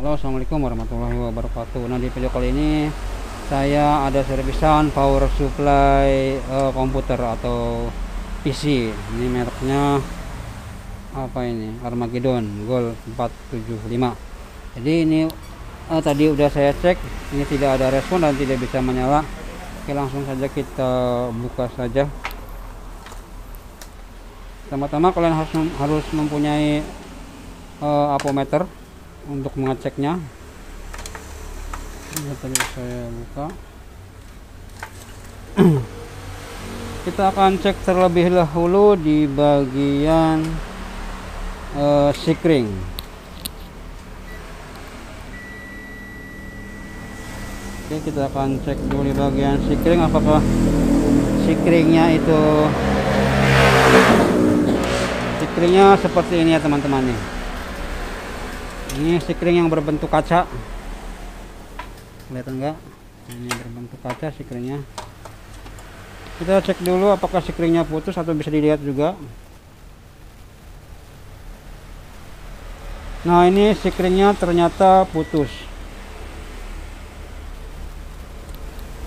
Halo, assalamualaikum warahmatullahi wabarakatuh. Nah, di video kali ini saya ada servisan power supply komputer atau PC. Ini mereknya apa ini? Armageddon Gold 475. Jadi ini tadi udah saya cek, ini tidak ada respon dan tidak bisa menyala. Oke, langsung saja kita buka saja. Pertama-tama kalian harus mempunyai ampermeter untuk mengeceknya. Ini tadi saya buka. Kita akan cek terlebih dahulu di bagian sikring. Oke, kita akan cek dulu di bagian sikring, apakah sikringnya seperti ini ya teman-teman nih. Ini sikring yang berbentuk kaca, kelihatan enggak? Ini berbentuk kaca sikringnya. Kita cek dulu apakah sikringnya putus atau bisa dilihat juga. Nah, ini sikringnya ternyata putus.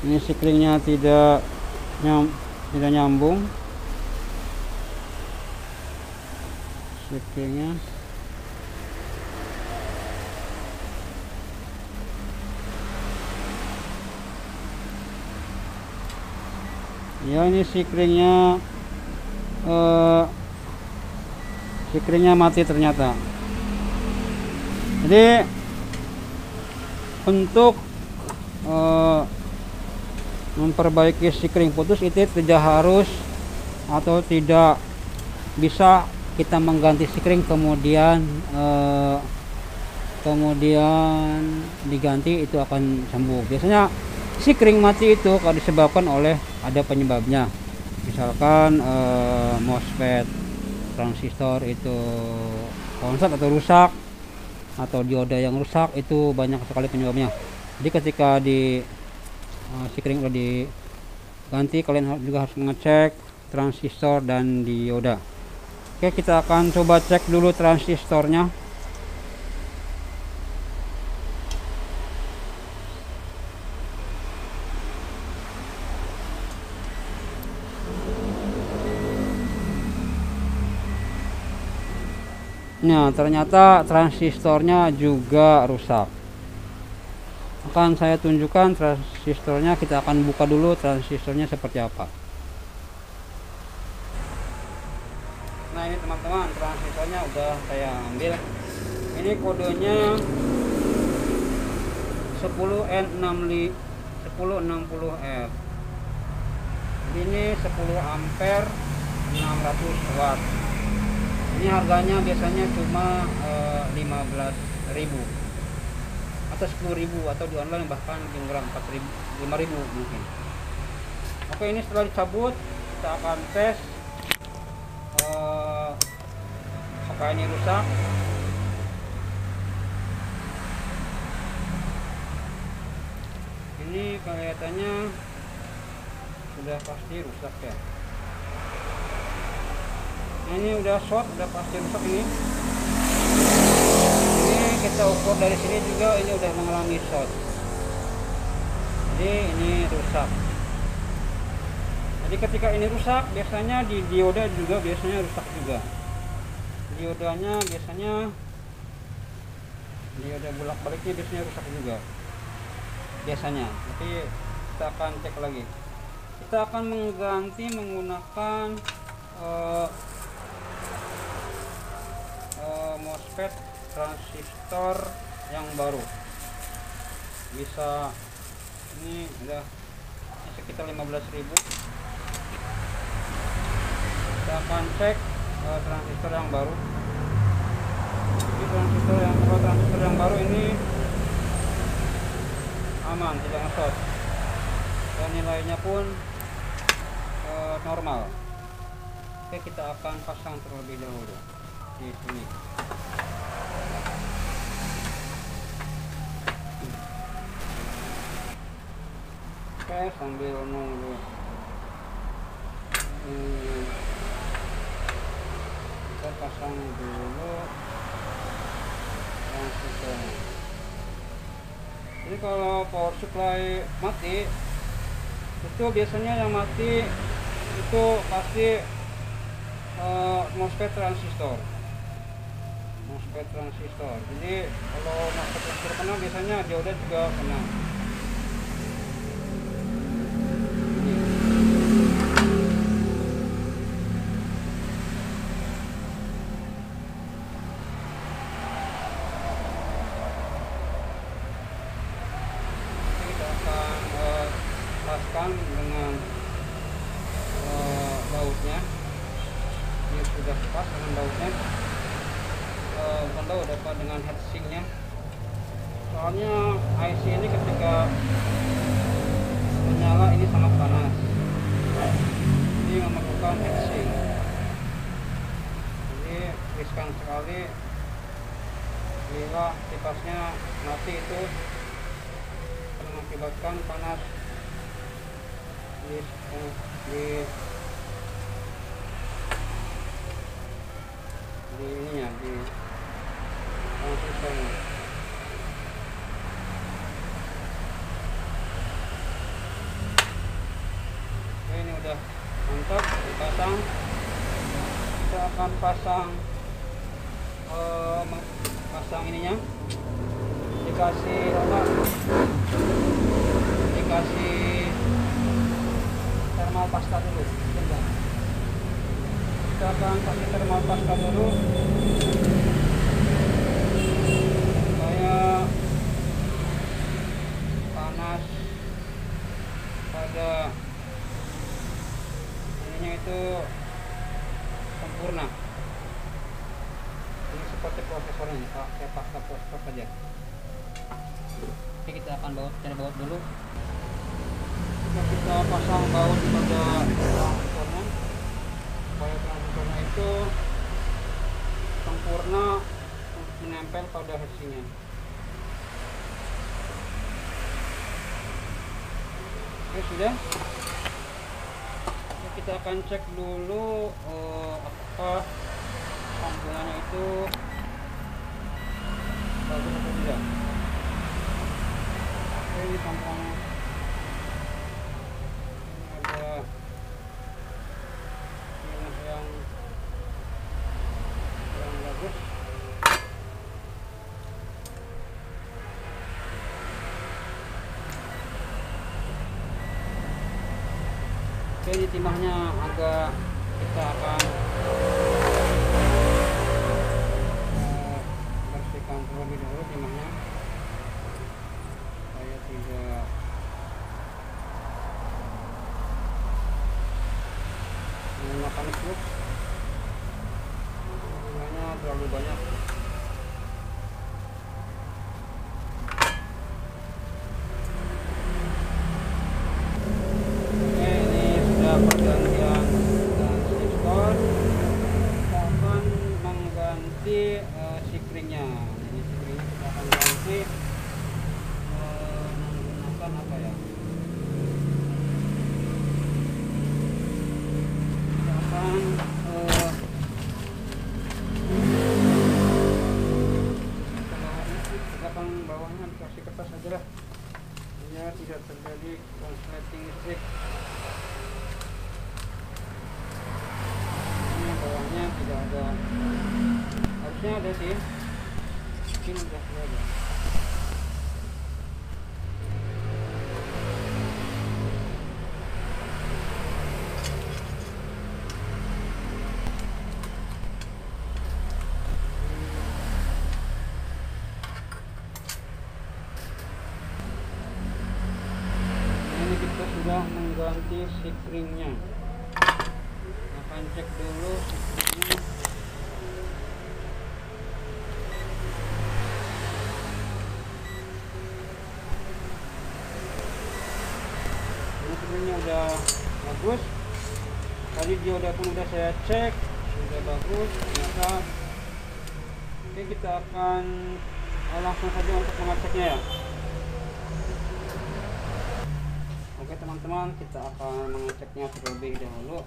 Ini sikringnya tidak nyambung. Sikringnya ya, ini sikringnya mati ternyata. Jadi untuk memperbaiki sikring putus itu tidak harus atau tidak bisa kita mengganti sikring kemudian diganti, itu akan sembuh. Biasanya sikring mati itu kalau disebabkan oleh ada penyebabnya, misalkan MOSFET transistor itu konslet atau rusak, atau dioda yang rusak, itu banyak sekali penyebabnya. Jadi ketika sikring udah diganti, kalian juga harus mengecek transistor dan dioda. Oke, kita akan coba cek dulu transistornya. Nah, ternyata transistornya juga rusak. Akan saya tunjukkan transistornya. Kita akan buka dulu transistornya seperti apa. Nah, ini teman-teman, transistornya udah saya ambil. Ini kodenya 1060R. Ini 10 ampere 600 watt. Ini harganya biasanya cuma 15.000 atau 10.000, atau di online bahkan lebih murah, 4.000, 5.000 mungkin. Oke, ini setelah dicabut kita akan tes apakah ini rusak. Ini kelihatannya sudah pasti rusak ya. Nah, ini udah short, udah pasti rusak ini. Ini kita ukur dari sini juga, ini udah mengalami short. Jadi ini rusak. Jadi ketika ini rusak, biasanya di dioda juga biasanya rusak juga. Diodanya biasanya, dioda bolak-baliknya biasanya rusak juga. Biasanya. Tapi kita akan cek lagi. Kita akan mengganti menggunakan MOSFET transistor yang baru. Bisa, ini udah sekitar 15.000. Kita akan cek transistor yang baru. Ini transistor yang baru ini aman, tidak nge-short, dan nilainya pun normal. Oke, kita akan pasang terlebih dahulu di sini. Oke, sambil nunggu kita pasang dulu transistornya. Jadi kalau power supply mati itu biasanya yang mati itu pasti MOSFET transistor. Jadi kalau MOSFET transistor kena, biasanya dioda juga kena. Kita akan lepaskan dengan bautnya. Ini sudah pas dengan bautnya, bukan baut, dapat dengan heatsinknya. Soalnya IC ini ketika menyala ini sangat panas, ini memerlukan heatsink. Jadi riskan sekali bila kipasnya mati, itu mengakibatkan panas di ininya, di transistornya. Oke, ini udah mantap dipasang. Kita akan pasang ininya, dikasih thermal pasta dulu. Kita akan pakai thermal pasta dulu supaya panas pada ininya itu sempurna. Ini seperti prosesornya, pakai pasta prosesor saja. Oke, kita akan cari baut dulu. Kita pasang baut pada transistornya supaya transistornya itu sempurna menempel pada heatsinknya. Oke, sudah. Oke, kita akan cek dulu apakah sambungannya itu bagus atau tidak. Oke, ini sambungannya. Yang bagus. Oke, ini timahnya agak, kita akan bersihkan terlebih dahulu timahnya supaya tidak menggunakan flux. Timahnya terlalu banyak. Pergantian transistor, kita akan mengganti sikringnya. Ini sikringnya kita akan ganti menggunakan apa ya? Kita akan bawahnya dikasih kertas aja lah, biar tidak terjadi konsleting listrik. Bawahnya tidak ada, harusnya ada sih, mungkin udah ada. Ini kita sudah mengganti sikringnya. Akan cek dulu sikringnya. Ini sikringnya udah bagus. Tadi dioda pun udah saya cek, sudah bagus ternyata. Oke, kita akan langsung saja untuk mengeceknya ya. Oke teman-teman, kita akan mengeceknya terlebih dahulu.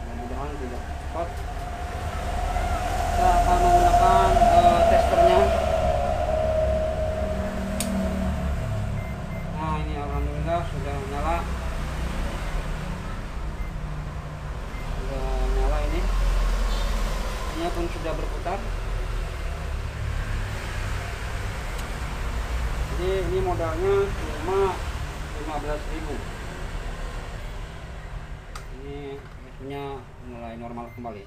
Mudah-mudahan tidak cepat. Kita akan menggunakan tester pun sudah berputar. Jadi ini modalnya cuma 15.000. Ini punya mulai normal kembali.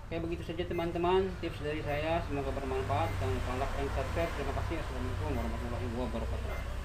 Oke, begitu saja teman-teman tips dari saya, semoga bermanfaat. Jangan lupa like dan subscribe. Terima kasih. Assalamualaikum warahmatullahi wabarakatuh.